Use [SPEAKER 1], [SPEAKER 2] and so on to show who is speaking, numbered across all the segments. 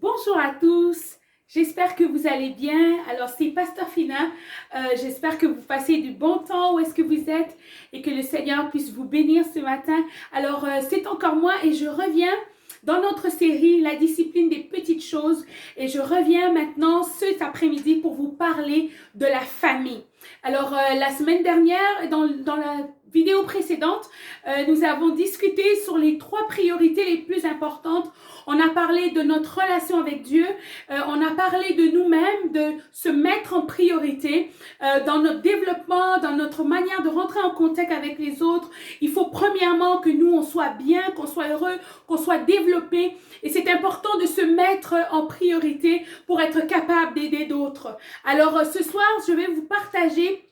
[SPEAKER 1] Bonjour à tous, j'espère que vous allez bien. Alors c'est Pasteur Fina, j'espère que vous passez du bon temps où est-ce que vous êtes et que le Seigneur puisse vous bénir ce matin. Alors c'est encore moi et je reviens dans notre série La discipline des petites choses et je reviens maintenant cet après-midi pour vous parler de la famille. Alors la semaine dernière, dans la vidéo précédente, nous avons discuté sur les 3 priorités les plus importantes. On a parlé de notre relation avec Dieu, on a parlé de nous-mêmes, de se mettre en priorité dans notre développement, dans notre manière de rentrer en contact avec les autres. Il faut premièrement que nous, on soit bien, qu'on soit heureux, qu'on soit développé. Et c'est important de se mettre en priorité pour être capable d'aider d'autres. Alors, ce soir, je vais vous partager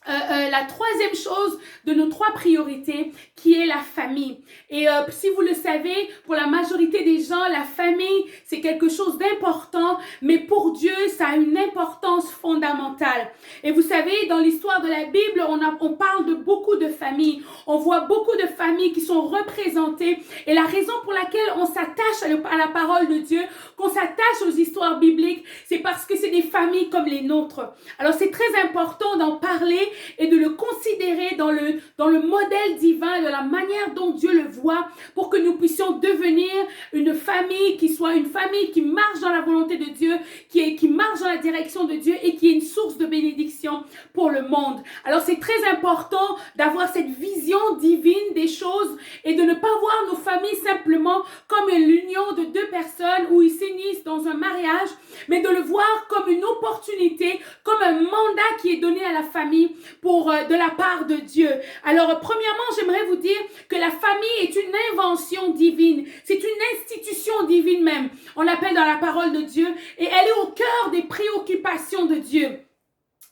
[SPEAKER 1] la troisième chose de nos 3 priorités qui est la famille. Et si vous le savez, pour la majorité des gens, la famille, c'est quelque chose d'important, mais pour Dieu, ça a une importance fondamentale. Et vous savez, dans l'histoire de la Bible, on parle de beaucoup de familles. On voit beaucoup de familles qui sont représentées. Et la raison pour laquelle on s'attache à la parole de Dieu, qu'on s'attache aux histoires bibliques, c'est parce que c'est des familles comme les nôtres. Alors, c'est très important d'en parler et de le considérer dans le modèle divin, de la manière dont Dieu le voit, pour que nous puissions devenir une famille qui soit une famille qui marche dans la volonté de Dieu, qui marche dans la direction de Dieu et qui est une source de bénédiction pour le monde. Alors c'est très important d'avoir cette vision divine des choses et de ne pas voir nos familles simplement comme l'union de 2 personnes où ils s'unissent dans un mariage, mais de le voir comme une opportunité, comme un mandat qui est donné à la famille de la part de Dieu. Alors, premièrement, j'aimerais vous dire que la famille est une invention divine. C'est une institution divine même. On l'appelle dans la parole de Dieu et elle est au cœur des préoccupations de Dieu.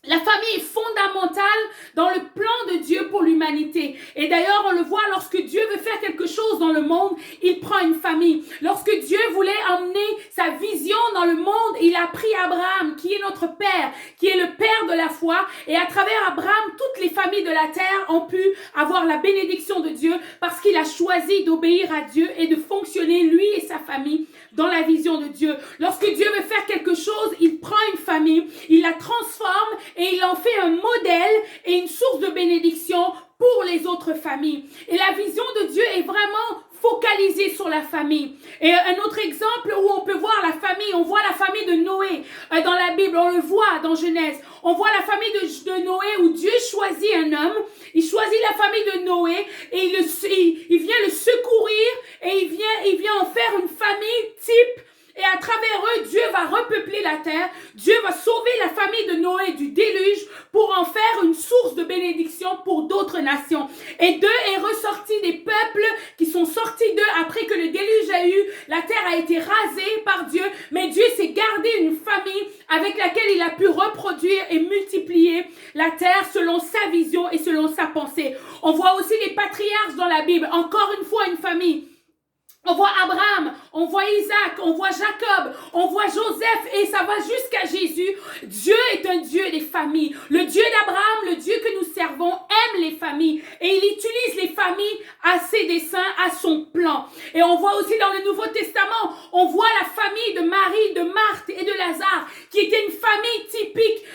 [SPEAKER 1] La famille est fondamentale dans le plan de Dieu pour l'humanité. Et d'ailleurs, on le voit lorsque Dieu veut faire quelque chose dans le monde, il prend une famille. Lorsque Dieu voulait emmener sa vision dans le monde, il a pris Abraham, qui est notre père, qui est le père de la foi. Et à travers Abraham, toutes les familles de la terre ont pu avoir la bénédiction de Dieu parce qu'il a choisi d'obéir à Dieu et de fonctionner, lui et sa famille, dans la vision de Dieu. Lorsque Dieu veut faire quelque chose, il prend une famille, il la transforme et il en fait un modèle et une source de bénédiction pour les autres familles. Et la vision de Dieu est vraiment focalisée sur la famille. Et un autre exemple où on peut voir la famille, on voit la famille de Noé dans la Bible, on le voit dans Genèse. On voit la famille de Noé où Dieu choisit un homme, il choisit la famille de Noé et il vient le secourir et il vient en faire une famille type. Et à travers eux, Dieu va repeupler la terre. Dieu va sauver la famille de Noé du déluge pour en faire une source de bénédiction pour d'autres nations. Et d'eux est ressorti des peuples qui sont sortis d'eux après que le déluge a eu. La terre a été rasée par Dieu, mais Dieu s'est gardé une famille avec laquelle il a pu reproduire et multiplier la terre selon sa vision et selon sa pensée. On voit aussi les patriarches dans la Bible. Encore une fois, une famille. On voit Abraham, on voit Isaac, on voit Jacob, on voit Joseph et ça va jusqu'à Jésus. Dieu est un Dieu des familles. Le Dieu d'Abraham, le Dieu que nous servons, aime les familles et il utilise les familles à ses desseins, à son plan. Et on voit aussi dans le Nouveau Testament, on voit la famille de Marie, de Marthe et de Lazare qui était une famille typique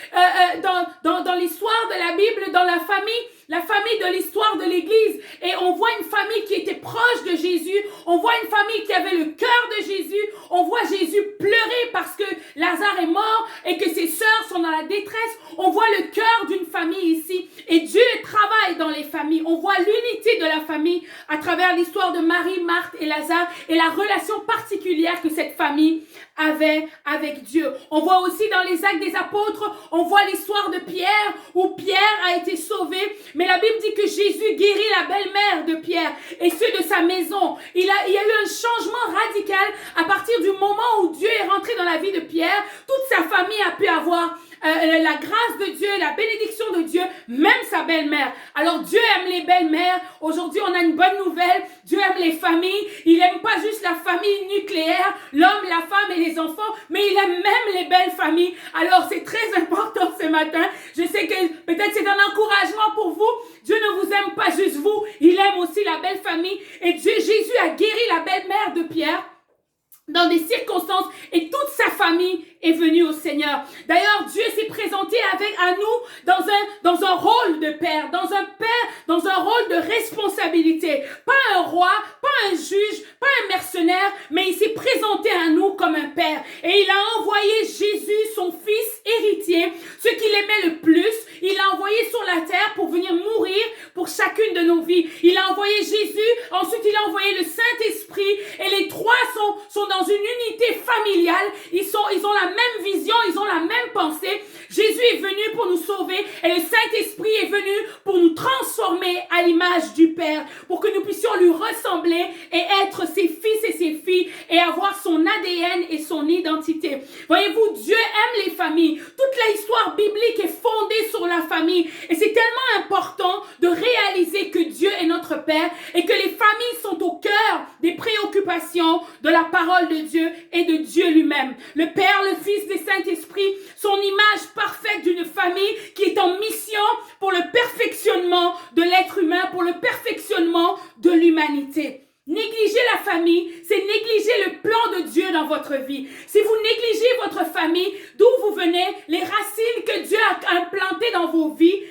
[SPEAKER 1] dans l'histoire de la Bible, dans la famille de l'histoire de l'Église. Et on voit une famille qui était proche de Jésus. On voit une famille qui avait le cœur de Jésus. On voit Jésus pleurer parce que Lazare est mort et que ses sœurs sont dans la détresse. On voit le cœur d'une famille ici. Et Dieu travaille dans les familles. On voit l'unité de la famille à travers l'histoire de Marie, Marthe et Lazare et la relation particulière que cette famille avait avec Dieu. On voit aussi dans les Actes des Apôtres, on voit l'histoire de Pierre où Pierre a été sauvé. Mais la Bible dit que Jésus guérit la belle-mère de Pierre et ceux de sa maison. Il y a eu un changement radical à partir du moment où Dieu est rentré dans la vie de Pierre. Toute sa famille a pu avoir la grâce de Dieu, la bénédiction de Dieu, même sa belle-mère. Alors Dieu aime les belles-mères. Aujourd'hui, on a une bonne nouvelle. Dieu aime les familles. Il aime pas juste la famille nucléaire, l'homme, la femme et les enfants, mais il aime même les belles familles. Alors c'est très important ce matin. Je sais que peut-être c'est un encouragement pour vous. Dieu ne vous aime pas juste vous. Il aime aussi la belle famille. Et Jésus a guéri la belle-mère de Pierre. dans des circonstances et toute sa famille est venue au Seigneur. D'ailleurs, Dieu s'est présenté à nous dans un rôle de père, dans un rôle de responsabilité. Pas un roi, pas un juge, pas un mercenaire, mais il s'est présenté à nous comme un père. Et il a envoyé Jésus, son fils héritier, ce qu'il aimait le plus. Il l'a envoyé sur la terre pour venir mourir pour chacune de nos vies. Il a envoyé Jésus, ensuite il a envoyé le Saint-Esprit, et les trois sont dans une unité familiale. Ils ont la même vision, ils ont la même pensée. Jésus est venu pour nous sauver et le Saint-Esprit est venu pour nous transformer à l'image du Père, pour que nous puissions lui ressembler et être ses fils et ses filles et avoir son ADN et son identité. Voyez-vous, Dieu aime les familles. Toute l'histoire biblique est fondée sur la famille et c'est tellement important de réaliser que Dieu est notre Père et que les familles sont au cœur des préoccupations de la parole de Dieu et de Dieu lui-même. Le Père, le Fils et le Saint-Esprit sont l'image parfaite d'une famille qui est en mission pour le perfectionnement de l'être humain, pour le perfectionnement de l'humanité. Négliger la famille, c'est négliger le plan de Dieu dans votre vie. Si vous négligez votre famille, d'où vous venez, les racines que Dieu a implantées dans vos vies,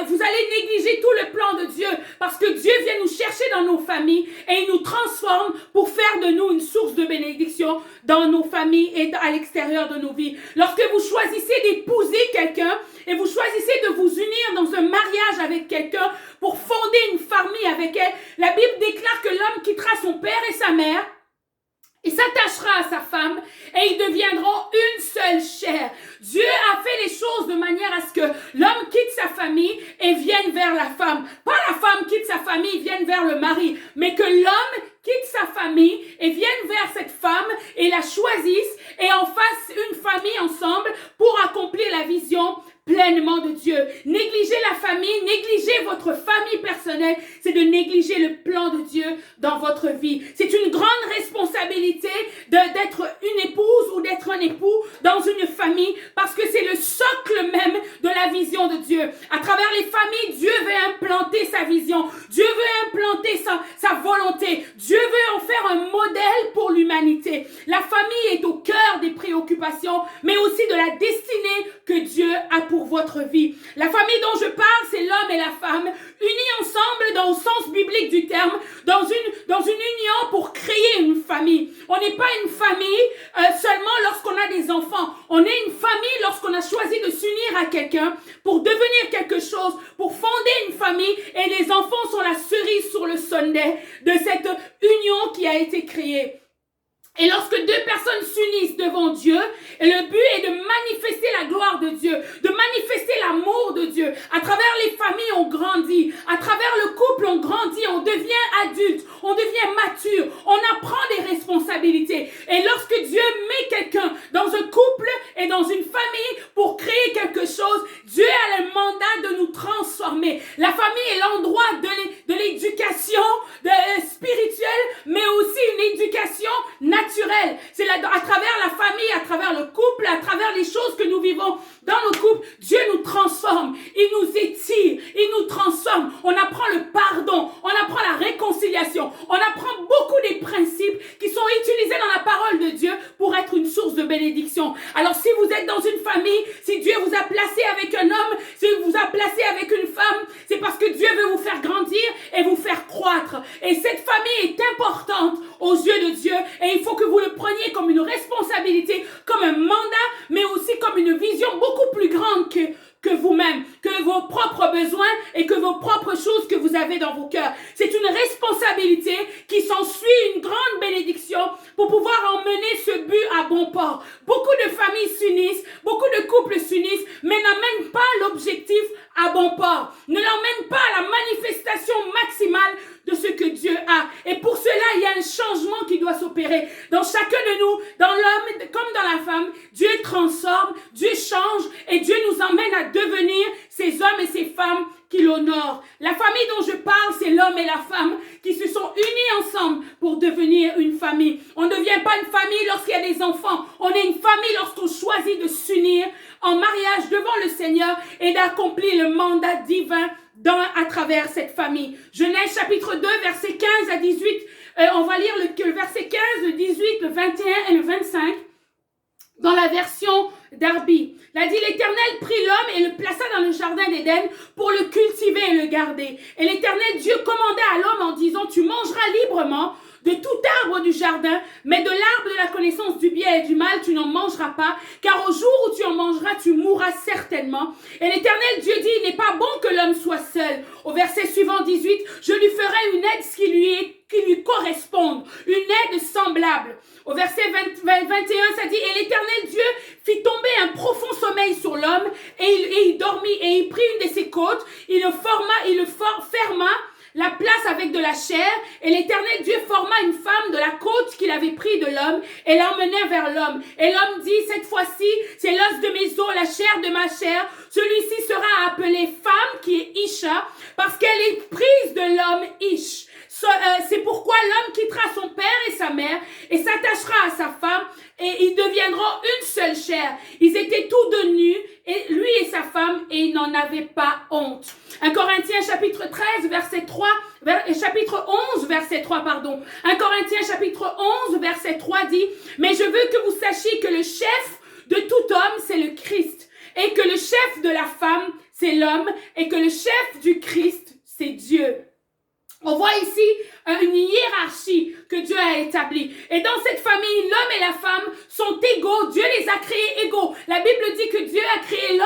[SPEAKER 1] vous allez négliger tout le plan de Dieu parce que Dieu vient nous chercher dans nos familles et il nous transforme pour faire de nous une source de bénédiction dans nos familles et à l'extérieur de nos vies. Lorsque vous choisissez d'épouser quelqu'un et vous choisissez de vous unir dans un mariage avec quelqu'un pour fonder une famille avec elle, la Bible déclare que l'homme quittera son père et sa mère, il s'attachera à sa femme et ils deviendront une seule chair. Dieu a fait les choses de manière à ce que l'homme quitte sa famille et vienne vers la femme. Pas la femme quitte sa famille et vienne vers le mari, mais que l'homme quitte sa famille et vienne vers cette femme et la choisisse et en fasse une famille ensemble pour accomplir la vision pleinement de Dieu. Négliger la famille, négliger votre famille personnelle, c'est de négliger le plan de Dieu dans votre vie. C'est une grande responsabilité d'être une épouse ou d'être un époux dans une famille parce que c'est le socle même de la vision de Dieu. À travers les familles, Dieu veut implanter sa vision. Dieu veut implanter sa volonté. Dieu veut en faire un modèle pour l'humanité. La famille est au cœur des préoccupations, mais aussi de la destinée que Dieu a pour votre vie. La famille dont je parle, c'est l'homme et la femme, unis ensemble dans le sens biblique du terme, dans une union pour créer une famille. On n'est pas une famille seulement lorsqu'on a des enfants. On est une famille lorsqu'on a choisi de s'unir à quelqu'un pour devenir quelque chose, pour fonder une famille, et les enfants sont la cerise sur le sundae de cette union qui a été créée. Et lorsque deux personnes s'unissent devant Dieu, le but est de manifester la gloire de Dieu, de manifester l'amour de Dieu. À travers les familles, on grandit. À travers le couple, on grandit. On devient adulte. On devient mature. On apprend des responsabilités. Et lorsque Dieu met quelqu'un dans un couple et dans une famille pour créer quelque chose, Dieu a le mandat de nous transformer. La famille est l'endroit de l'éducation spirituelle, mais aussi une éducation naturelle. C'est à travers la famille, à travers le couple, à travers les choses que nous vivons dans le couple, Dieu nous transforme, il nous étire, il nous transforme. On apprend le pardon, on apprend la réconciliation, on apprend beaucoup des principes qui sont utilisés dans la parole de Dieu pour être une source de bénédiction. Alors si vous êtes dans une famille, si Dieu vous a placé avec un homme, si vous a placé avec une femme, c'est parce que Dieu veut vous faire grandir et vous faire croître. Et cette famille est importante aux yeux de Dieu et il faut que vous le preniez comme une responsabilité, comme un mandat, mais aussi comme une vision beaucoup plus grande que vous-même, que vos propres besoins et que vos propres choses que vous avez dans vos cœurs. C'est une responsabilité qui s'ensuit une grande bénédiction pour pouvoir emmener ce but à bon port. Beaucoup de familles s'unissent, beaucoup de couples s'unissent, mais n'amènent pas l'objectif à bon port, ne l'emmènent pas à la manifestation maximale de ce que Dieu a. Et pour cela, il y a un changement qui doit s'opérer. Dans chacun de nous, dans l'homme comme dans la femme, Dieu transforme, Dieu change et Dieu nous emmène à devenir ces hommes et ces femmes qui l'honorent. La famille dont je parle, c'est l'homme et la femme qui se sont unis ensemble pour devenir une famille. On ne devient pas une famille lorsqu'il y a des enfants. On est une famille lorsqu'on choisit de s'unir en mariage devant le Seigneur et d'accomplir le mandat divin à travers cette famille. Genèse chapitre 2, versets 15 à 18 On va lire le verset 15, le 18, le 21 et le 25 dans la version Darby. Il a dit, l'Éternel prit l'homme et le plaça dans le jardin d'Éden pour le cultiver et le garder. Et l'Éternel Dieu commanda à l'homme en disant, tu mangeras librement de tout arbre du jardin, mais de l'arbre de la connaissance du bien et du mal, tu n'en mangeras pas, car au jour où tu en mangeras, tu mourras certainement. Et l'Éternel Dieu dit, il n'est pas bon que l'homme soit seul. Au verset suivant 18, je lui ferai une aide qui lui corresponde, une aide semblable. Au verset 21, ça dit, et l'Éternel Dieu fit tomber un profond sommeil sur l'homme, et il dormit, et il prit une de ses côtes, il le ferma, la place avec de la chair, et l'Éternel Dieu forma une femme de la côte qu'il avait pris de l'homme et l'emmena vers l'homme. Et l'homme dit, cette fois-ci, c'est l'os de mes os, la chair de ma chair. Celui-ci sera appelé femme, qui est Isha, parce qu'elle est prise de l'homme Ish. C'est pourquoi l'homme quittera son père et sa mère et s'attachera à sa femme et ils deviendront une seule chair. Ils étaient tous deux nus, et lui et sa femme, et ils n'en avaient pas honte. 1 Corinthiens chapitre 13, verset 3, chapitre 11, verset 3, pardon. 1 Corinthiens chapitre 11, verset 3 dit, mais je veux que vous sachiez que le chef de tout homme, c'est le Christ, et que le chef de la femme, c'est l'homme, et que le chef du Christ, c'est Dieu. On voit ici une hiérarchie que Dieu a établie. Et dans cette famille, l'homme et la femme sont égaux. Dieu les a créés égaux. La Bible dit que Dieu a créé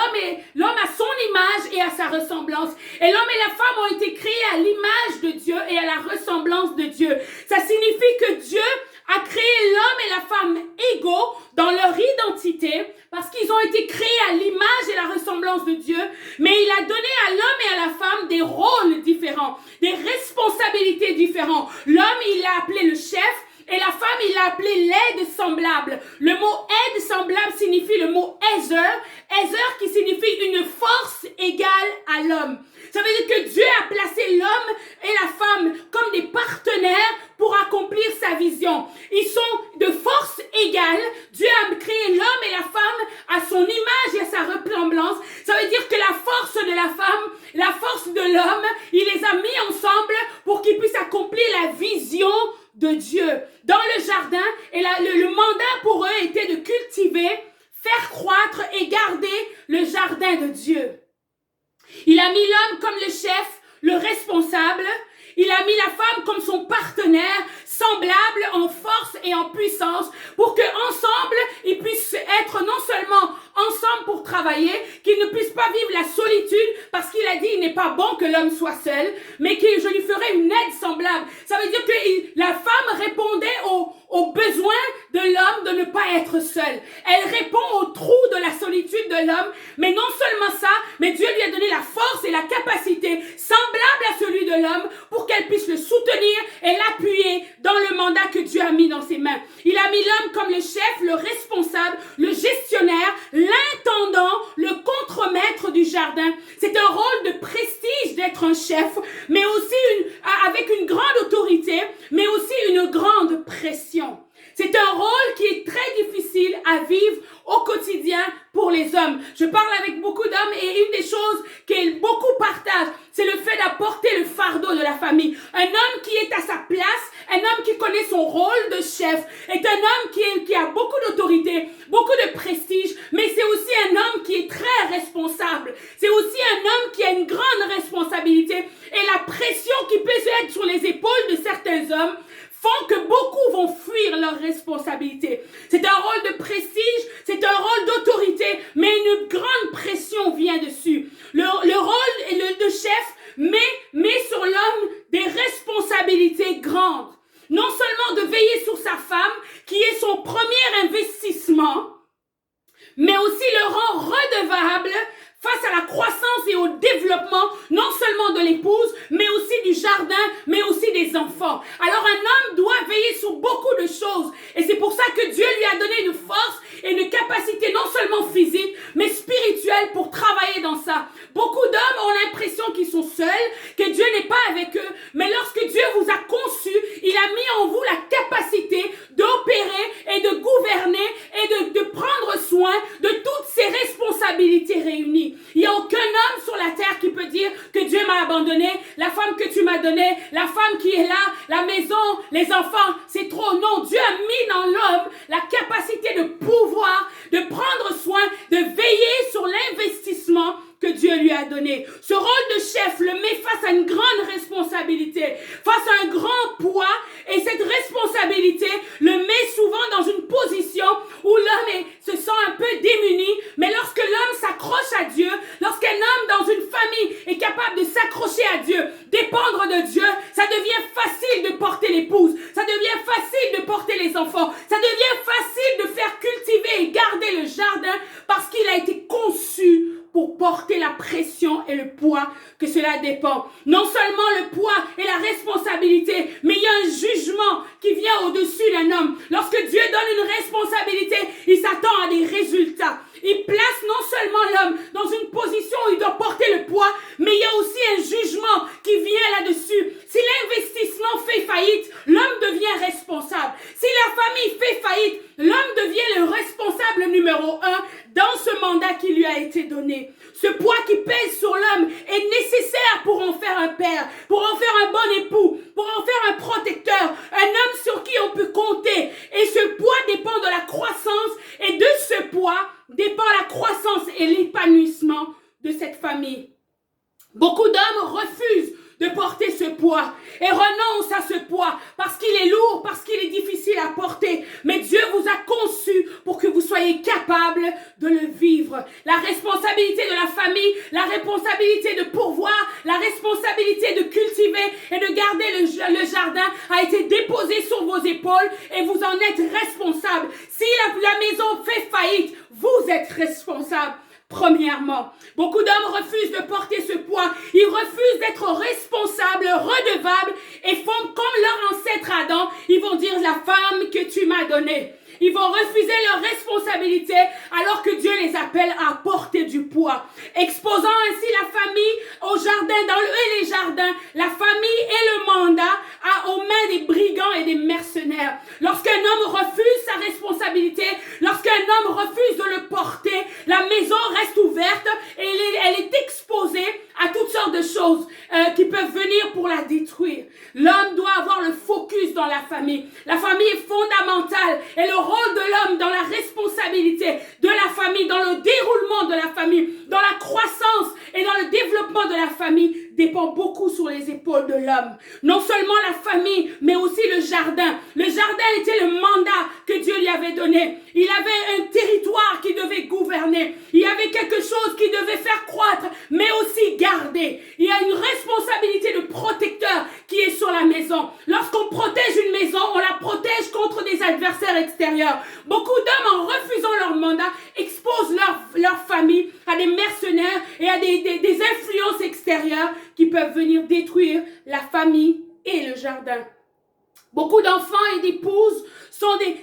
[SPEAKER 1] l'homme à son image et à sa ressemblance. Et l'homme et la femme ont été créés à l'image de Dieu et à la ressemblance de Dieu. Ça signifie que Dieu a créé l'homme et la femme égaux dans leur identité parce qu'ils ont été créés à l'image et la ressemblance de Dieu, mais il a donné à l'homme et à la femme des rôles différents, des responsabilités différentes. L'homme, il l'a appelé le chef, et la femme, il l'a appelé l'aide semblable. Le mot aide semblable signifie le mot Ezer qui signifie une force égale à l'homme. Ça veut dire que Dieu a placé l'homme et la femme comme des partenaires pour accomplir sa vision. Ils sont de force égale. Dieu a créé l'homme et la femme à son image et à sa ressemblance. Ça veut dire que la force de la femme, la force de l'homme, il les a mis ensemble pour qu'ils puissent accomplir la vision de Dieu dans le jardin. Et le mandat pour eux était de cultiver, faire croître et garder le jardin de Dieu. Il a mis l'homme comme le chef, le responsable. Il a mis la femme comme son partenaire, semblable en force et en puissance, pour qu'ensemble, ils puissent être non seulement ensemble pour travailler, qu'ils ne puissent pas vivre la solitude, parce qu'il a dit, il n'est pas bon que l'homme soit seul, mais que je lui ferai une aide semblable. Ça veut dire que la femme répondait aux besoins de l'homme de ne pas être seul. Elle répond au trou de la solitude de l'homme, mais non seulement ça, mais Dieu lui a donné la force et la capacité semblable à celui de l'homme pour qu'elle puisse le soutenir et l'appuyer dans le mandat que Dieu a mis dans ses mains. Il a mis l'homme comme le chef, le responsable, le gestionnaire, l'intendant, le contremaître du jardin. C'est un rôle de prestige d'être un chef, mais aussi avec une grande autorité, mais aussi une grande pression. C'est un rôle qui est très difficile à vivre au quotidien pour les hommes. Je parle avec beaucoup d'hommes et une des choses qu'ils beaucoup partagent, c'est le fait d'apporter le fardeau de la famille. Un homme qui est à sa place, un homme qui connaît son rôle de chef, est un homme qui a beaucoup d'autorité, beaucoup de prestige, mais c'est aussi un homme qui est très responsable. C'est aussi un homme qui a une grande responsabilité et la pression qui peut être sur les épaules de certains hommes font que beaucoup vont fuir leurs responsabilités. C'est un rôle de prestige, c'est un rôle d'autorité, mais une grande pression vient dessus. Le rôle de chef met sur l'homme des responsabilités grandes. Non seulement de veiller sur sa femme, qui est son premier investissement, mais aussi le rend redevable face à la croissance et au développement, non seulement de l'épouse, mais aussi du jardin, mais aussi des enfants. Alors un homme doit veiller sur beaucoup de choses. Et c'est pour ça que Dieu lui a donné une force et une capacité non seulement physique, mais spirituelle pour travailler dans ça. Beaucoup d'hommes ont l'impression qu'ils sont seuls, que Dieu n'est pas avec eux. Mais lorsque Dieu vous a conçu, il a mis en vous la capacité d'opérer et de gouverner et de prendre soin de toutes ces responsabilités réunies. Il n'y a aucun homme sur la terre qui peut dire que Dieu m'a abandonné, la femme que tu m'as donnée, la femme qui est là, la maison, les les enfants, c'est trop. Non, Dieu a mis dans l'homme la capacité de pouvoir, de prendre soin, de veiller sur l'investissement que Dieu lui a donné. Ce rôle de chef le met face à une grande responsabilité, face à un grand poids, et cette responsabilité le met souvent dans une position où l'homme se sent un peu démuni, mais lorsque l'homme s'accroche à Dieu, lorsqu'un homme dans une famille est capable de s'accrocher à Dieu, dépendre de Dieu, ça devient facile de porter l'épouse, ça devient facile de porter les enfants, ça devient facile de faire cultiver et garder le jardin parce qu'il a été conçu pour porter la pression et le poids que cela dépend. Non seulement le poids et la responsabilité, mais il y a un jugement qui vient au-dessus d'un homme. Lorsque Dieu donne une responsabilité, il s'attend à des résultats. Il place non seulement l'homme dans une position où il doit porter le poids, mais il y a aussi un jugement qui vient là-dessus. Si l'investissement fait faillite, l'homme devient responsable. Si la famille fait faillite, l'homme devient le responsable numéro 1 dans ce mandat qui lui a été donné. Ce poids qui pèse sur l'homme est nécessaire pour en faire un père, pour en faire un bon époux, pour en faire un protecteur, un homme sur qui on peut compter. Et ce poids dépend de la croissance, et de ce poids dépend la croissance et l'épanouissement de cette famille. Beaucoup d'hommes refusent de porter ce poids et renoncent à ce poids parce qu'il est lourd, parce qu'il est difficile à porter. Mais Dieu vous a conçu pour que vous soyez capable de le vivre. La responsabilité de la famille, la responsabilité de pourvoir, la responsabilité de cultiver et de garder le jardin a été déposée sur vos épaules et vous en êtes responsable. Si la maison fait faillite, vous êtes responsable. Premièrement, beaucoup d'hommes refusent de porter ce poids. Ils refusent d'être responsables, redevables et font comme leur ancêtre Adam. Ils vont dire la femme que tu m'as donnée. Ils vont refuser leur responsabilité alors que Dieu les appelle à porter du poids. Exposant ainsi la famille au jardin, et les jardins, la famille et le mandat aux mains des brigands et des mercenaires. Lorsqu'un homme refuse sa responsabilité, lorsqu'un homme refuse de le porter, la maison reste ouverte et elle est exposée à toutes sortes de choses qui peuvent venir pour la détruire. L'homme doit avoir le focus dans la famille. La famille est fondamentale et le rôle de l'homme dans la responsabilité de la famille, dans le déroulement de la famille, dans la croissance et dans le développement de la famille dépend beaucoup sur les épaules de l'homme. Non seulement la famille, mais aussi le jardin. Le jardin était le mandat que Dieu lui avait donné. Il avait un territoire qui devait gouverner. Il y avait quelque chose qui devait faire croître, mais aussi garder. Il y a une responsabilité de protecteur qui est sur la maison. Lorsqu'on protège une maison, on la protège contre des adversaires extérieurs. Beaucoup d'hommes, en refusant leur mandat, exposent leur famille à des mercenaires et à des influences extérieures qui peuvent venir détruire la famille et le jardin. Beaucoup d'enfants et d'épouses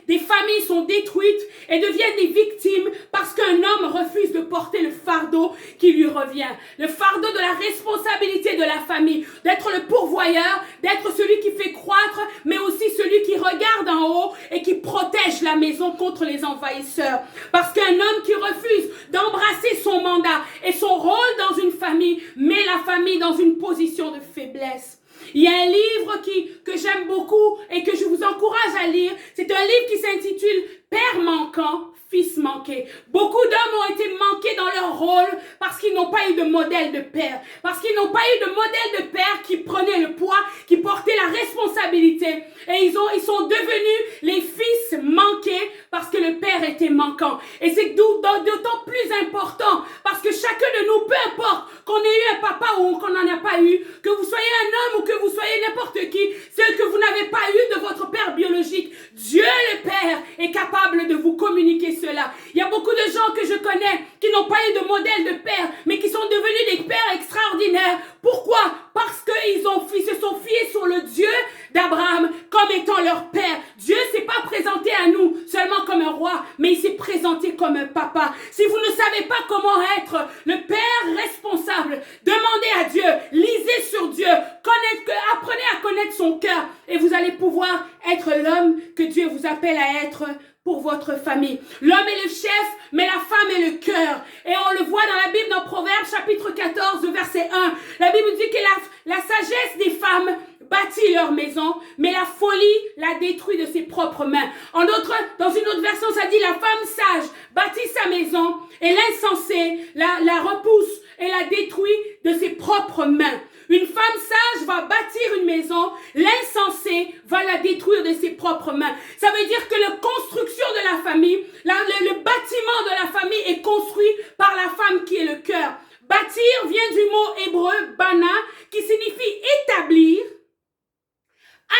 [SPEAKER 1] des familles sont détruites et deviennent des victimes parce qu'un homme refuse de porter le fardeau qui lui revient. Le fardeau de la responsabilité de la famille, d'être le pourvoyeur, d'être celui qui fait croître, mais aussi celui qui regarde en haut et qui protège la maison contre les envahisseurs. Parce qu'un homme qui refuse d'embrasser son mandat et son rôle dans une famille met la famille dans une position de faiblesse. Il y a un livre que j'aime beaucoup et que je vous encourage à lire. C'est un livre qui s'intitule « Père manquant, fils manqué ». Beaucoup d'hommes ont été manqués dans leur rôle parce qu'ils n'ont pas eu de modèle de père. Parce qu'ils n'ont pas eu de modèle de père qui prenait le poids, qui portait la responsabilité. Et ils sont devenus les fils manqués parce que le père était manquant. Et c'est d'autant plus important parce que chacun de nous, peu importe qu'on ait eu un papa ou qu'on n'en a pas eu, que vous soyez un homme ou que vous soyez n'importe qui, ce que vous n'avez pas eu de votre père biologique, Dieu le Père est capable de vous communiquer cela. Il y a beaucoup de gens que je connais qui n'ont pas eu de modèle de père, mais qui sont devenus des pères extraordinaires. Pourquoi? Parce qu'ils se sont fiés sur le Dieu d'Abraham comme étant leur père. Dieu ne s'est pas présenté à nous seulement comme un roi, mais il s'est présenté comme un papa. Si vous ne savez pas comment être le père responsable, demandez à Dieu, lisez sur Dieu, apprenez à connaître son cœur et vous allez pouvoir être l'homme que Dieu vous appelle à être pour votre famille. L'homme est le chef, mais la femme est le cœur. Et on le voit dans la Bible, dans Proverbes chapitre 14, verset 1. La Bible dit que la sagesse des femmes bâtit leur maison, mais la folie la détruit de ses propres mains. Dans une autre version, ça dit la femme sage bâtit sa maison et l'insensé la repousse et la détruit de ses propres mains. Une femme sage va bâtir une maison, l'insensé va la détruire de ses propres mains. Ça veut dire que la construction de la famille, le bâtiment de la famille est construit par la femme qui est le cœur. Bâtir vient du mot hébreu bana qui signifie établir,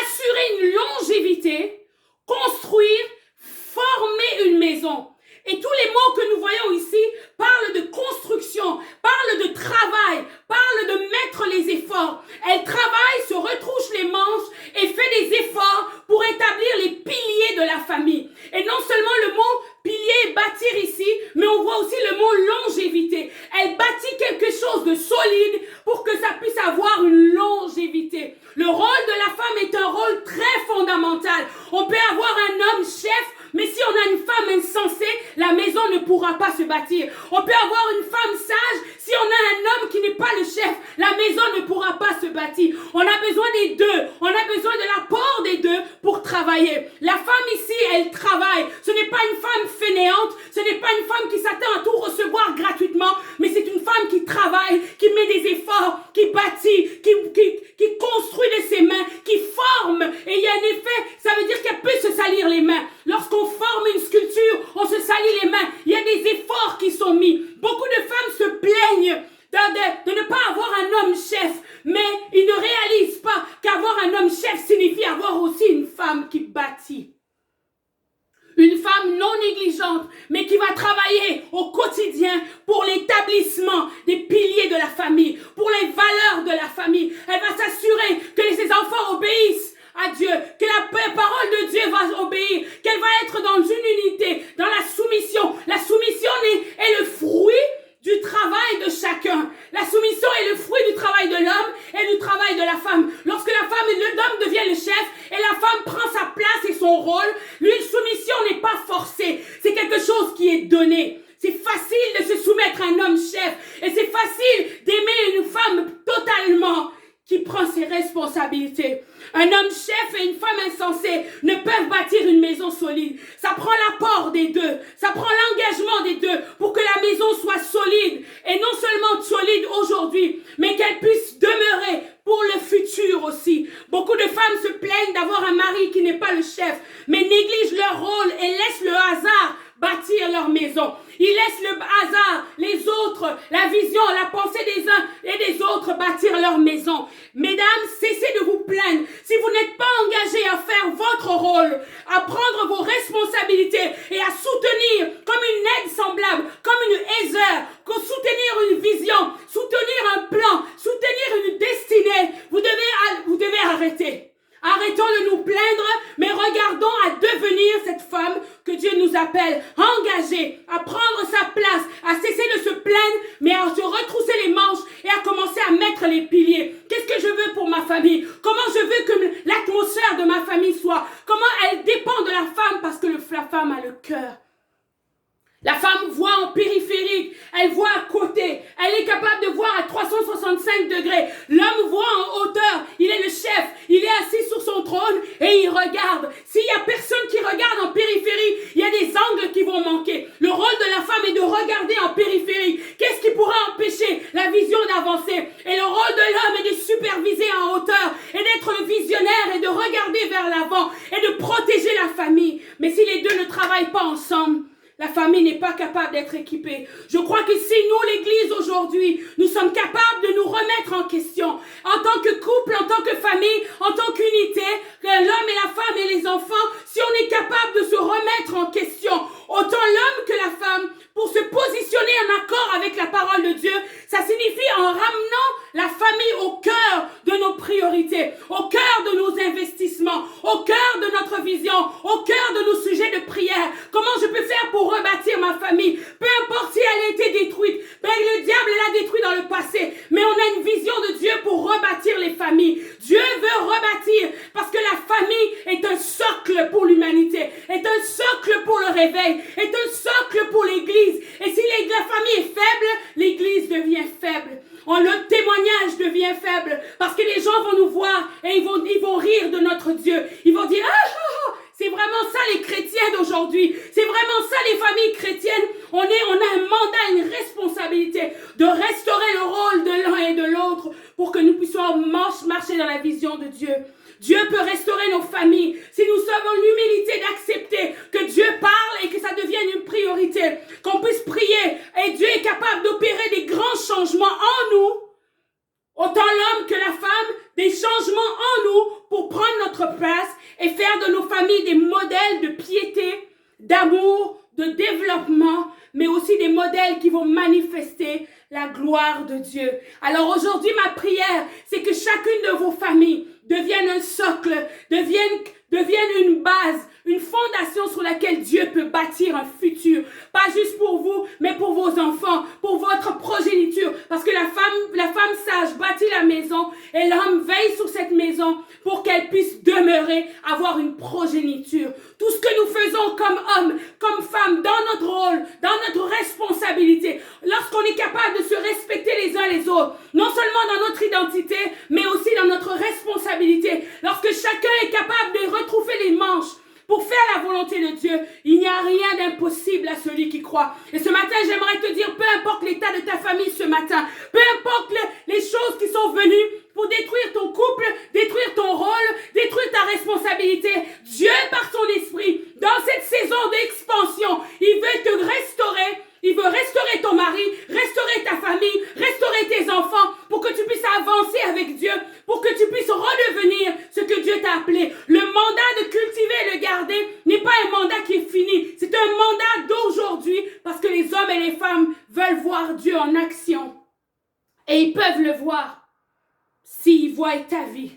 [SPEAKER 1] assurer une longévité, construire, former une maison. Et tous les mots que nous voyons ici parlent de construction, parlent de travail, parlent de mettre les efforts. Elle travaille, se retrousse les manches et fait des efforts pour établir les piliers de la famille. Et non seulement le mot pilier, bâtir ici, mais on voit aussi le mot longévité. Elle bâtit quelque chose de solide pour que ça puisse avoir une longévité. Le rôle de la femme est un rôle très fondamental. On peut avoir un homme chef, mais si on a une femme insensée, la maison ne pourra pas se bâtir. On peut avoir une femme sage, si on a un homme qui n'est pas le chef, la maison ne pourra pas se bâtir. On a besoin des deux. On a besoin de l'apport des deux pour travailler. La femme ici, elle travaille. Ce n'est pas une femme fainéante. Ce n'est pas une femme qui s'attend à tout recevoir gratuitement, mais c'est une femme qui travaille, qui met des efforts, qui bâtit, qui construit de ses mains, qui forme. Et il y a un effet, ça veut dire qu'elle peut se salir les mains. Lorsqu'on forme une sculpture, on se salit les mains. Il y a des efforts qui sont mis. Beaucoup de femmes se plaignent de ne pas avoir un homme chef, mais ils ne réalisent pas qu'avoir un homme chef signifie avoir aussi une femme qui bâtit. Une femme non négligente, mais qui va travailler au quotidien pour l'établissement des piliers de la famille, pour les valeurs de la famille. Elle va s'assurer que ses enfants obéissent à Dieu, que la parole de Dieu va obéir, qu'elle va être dans une unité, dans la soumission. La soumission est le fruit du travail de chacun. La soumission est le fruit du travail de l'homme et du travail de la femme. Lorsque l'homme devient le chef et la femme prend sa place et son rôle, une soumission n'est pas forcée. C'est quelque chose qui est donné. C'est facile de se soumettre à un homme chef et c'est facile d'aimer une femme totalement qui prend ses responsabilités. Un homme chef et une femme insensée ne peuvent bâtir une maison solide. Ça prend l'apport des deux. Ça prend l'engagement des deux pour que la maison soit solide. Et non seulement solide aujourd'hui, mais qu'elle puisse demeurer pour le futur aussi. Beaucoup de femmes se plaignent d'avoir un mari qui n'est pas le chef, mais négligent leur rôle et laissent le hasard bâtir leur maison. Ils laissent le hasard, les autres, la vision, la pensée des uns et des autres bâtir leur maison. Mesdames, cessez de vous plaindre. Si vous n'êtes pas engagés à faire votre rôle, à prendre vos responsabilités et à soutenir comme une aide semblable, comme une Heather, soutenir une vision, soutenir un plan, soutenir une destinée, vous devez arrêter. Arrêtons de nous plaindre, mais regardons à devenir cette femme que Dieu nous appelle, engagée, à prendre sa place, à cesser de se plaindre, mais à se retrousser les manches et à commencer à mettre les piliers. Qu'est-ce que je veux pour ma famille? Comment je veux que l'atmosphère de ma famille soit? Comment elle dépend de la femme? Parce que la femme a le cœur. La femme voit en périphérique, elle voit à côté, elle est capable de voir à 365 degrés. L'homme voit en hauteur, il est le chef, il est assis sur son trône et il regarde. S'il n'y a personne qui regarde en périphérie, il y a des angles qui vont manquer. Le rôle de la femme est de regarder en périphérie. Qu'est-ce qui pourra empêcher la vision d'avancer? Et le rôle de l'homme est de superviser en hauteur et d'être le visionnaire et de regarder vers l'avant et de protéger la famille. Mais si les deux ne travaillent pas ensemble, la famille n'est pas capable d'être équipée. Je crois que si nous, l'Église aujourd'hui, nous sommes capables de nous remettre en question, en tant que couple, en tant que famille, en tant qu'unité, l'homme et la femme et les enfants, si on est capable de se remettre en question, autant l'homme que la femme, pour se positionner en accord avec la parole de Dieu, ça signifie en ramenant la famille au cœur de nos priorités, au cœur de nos investissements, au cœur de notre vision, au cœur de nos sujets de prière. Comment je peux faire pour rebâtir ma famille? Peu importe si elle a été détruite. Le diable l'a détruite dans le passé. Mais on a une vision de Dieu pour rebâtir les familles. Dieu veut rebâtir parce que la famille est un socle pour l'humanité, est un socle pour le réveil, est un socle pour l'Église. Et si la famille est faible, l'Église devient faible. le témoignage devient faible parce que les gens vont nous voir et ils vont rire de notre Dieu. Ils vont dire, c'est vraiment ça les chrétiens d'aujourd'hui. C'est vraiment ça les familles chrétiennes. On a un mandat, une responsabilité de restaurer le rôle de l'un et de l'autre pour que nous puissions marcher dans la vision de Dieu. Dieu peut restaurer nos familles si nous sommes en humilité d'accepter que Dieu parle et que ça devienne une priorité, qu'on puisse prier et Dieu est capable d'opérer des grands changements en nous, autant l'homme que la femme, des changements en nous pour prendre notre place et faire de nos familles des modèles de piété, d'amour, de développement, mais aussi des modèles qui vont manifester la gloire de Dieu. Alors aujourd'hui, ma prière, c'est que chacune de vos familles devienne un socle, devienne une base, une fondation sur laquelle Dieu peut bâtir un futur. Pas juste pour vous, mais pour vos enfants, pour votre progéniture. Parce que la femme sage bâtit la maison et l'homme veille sur cette maison pour qu'elle puisse demeurer, avoir une progéniture. Tout ce que nous faisons comme hommes, comme femmes, dans notre rôle, dans notre responsabilité, lorsqu'on est capable de se respecter les uns les autres, non seulement dans notre identité, mais aussi dans notre responsabilité, lorsque chacun est capable de retrousser les manches pour faire la volonté de Dieu, il n'y a rien d'impossible à celui qui croit. Et ce matin, j'aimerais te dire, peu importe l'état de ta famille ce matin, peu importe les choses qui sont venues pour détruire ton couple, détruire ton rôle, détruire ta responsabilité, Dieu, par son esprit, dans cette saison d'expansion, il veut te restaurer. Il veut restaurer ton mari, restaurer ta famille, restaurer tes enfants pour que tu puisses avancer avec Dieu, pour que tu puisses redevenir ce que Dieu t'a appelé. Le mandat de cultiver et le garder n'est pas un mandat qui est fini. C'est un mandat d'aujourd'hui parce que les hommes et les femmes veulent voir Dieu en action. Et ils peuvent le voir s'ils voient ta vie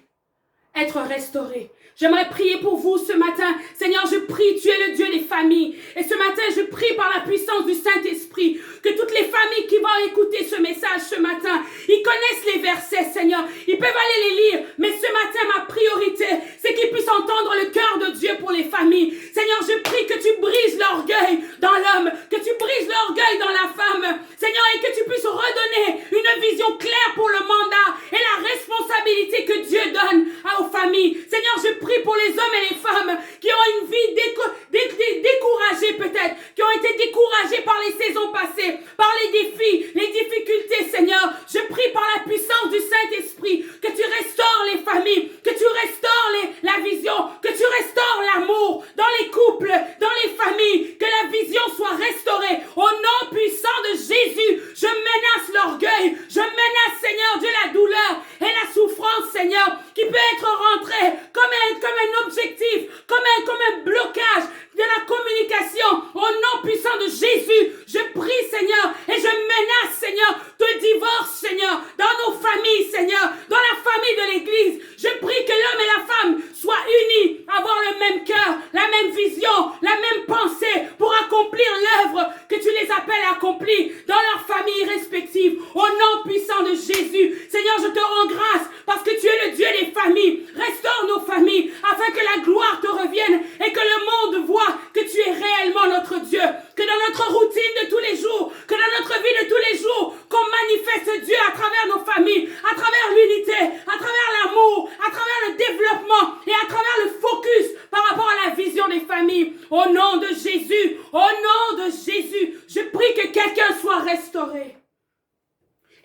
[SPEAKER 1] être restaurée. J'aimerais prier pour vous ce matin. Seigneur, je prie, tu es le Dieu des familles. Et ce matin, je prie par la puissance du Saint-Esprit que toutes les familles qui vont écouter ce message ce matin, ils connaissent les versets, Seigneur. Ils peuvent aller les lire. Mais ce matin, ma priorité, c'est qu'ils puissent entendre le cœur de Dieu pour les familles. Seigneur, je prie que tu brises l'orgueil dans l'homme, que tu brises l'orgueil dans la femme. Seigneur, et que tu puisses redonner une vision claire pour le mandat et la responsabilité que Dieu donne aux familles. Seigneur, je prie pour les hommes et les femmes qui ont une vie découragée peut-être, qui ont été découragés par les saisons passées, par les défis, les difficultés, Seigneur. Je prie par la puissance du Saint-Esprit que tu restaures les familles, que tu restaures la vision, que tu restaures l'amour dans les couples, dans les familles, que la vision soit restaurée. Au nom puissant de Jésus, je menace l'orgueil, je menace, Seigneur Dieu, la douleur et la souffrance, Seigneur, qui peut être rentrée comme un objectif, comme un blocage de la communication. Au nom puissant de Jésus, je prie, Seigneur, et je menace, Seigneur, de divorce, Seigneur, dans nos familles, Seigneur, dans la famille de l'Église. Je prie que l'homme et la femme soient unis, avoir le même cœur, la même vision, la même pensée pour accomplir l'œuvre que tu les appelles à accomplir dans leurs familles respectives. Au nom puissant de Jésus, Seigneur, je te rends grâce parce que tu es le Dieu des familles. Restaure nos familles afin que la gloire te revienne et que le monde voit que tu es réellement notre Dieu. Que dans notre routine de tous les jours, que dans notre vie de tous les jours, qu'on manifeste Dieu à travers nos familles, à travers l'unité, à travers l'amour, à travers le développement et à travers le focus par rapport à la vision des familles. Au nom de Jésus, je prie que quelqu'un soit restauré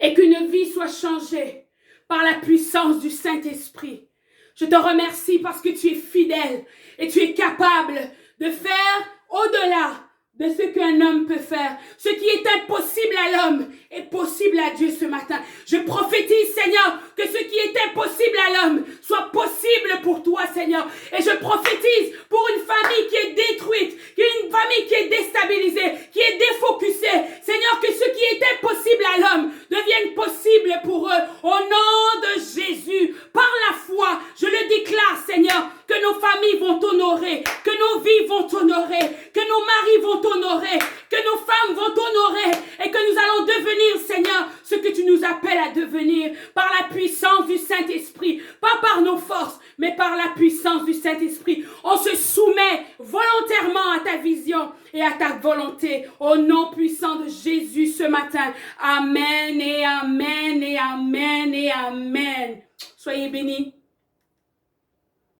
[SPEAKER 1] et qu'une vie soit changée par la puissance du Saint-Esprit. Je te remercie parce que tu es fidèle et tu es capable de faire au-delà de ce qu'un homme peut faire. Ce qui est impossible à l'homme est possible à Dieu ce matin. Je prophétise, Seigneur, que ce qui est impossible à l'homme soit possible pour toi, Seigneur. Et je prophétise pour une famille qui est détruite, une famille qui est déstabilisée, qui est défocusée. Seigneur, que ce qui est impossible à l'homme devienne possible pour eux. Au nom de Jésus, par la foi, je le déclare, Seigneur, que nos familles vont t'honorer, que nos vies vont t'honorer, que nos maris vont t'honorer, que nos femmes vont t'honorer et que nous allons devenir, Seigneur, ce que tu nous appelles à devenir par la puissance du Saint-Esprit, pas par nos forces, mais par la puissance du Saint-Esprit. On se soumet volontairement volontairement à ta vision et à ta volonté. Au nom puissant de Jésus ce matin. Amen et amen et amen et amen. Soyez bénis.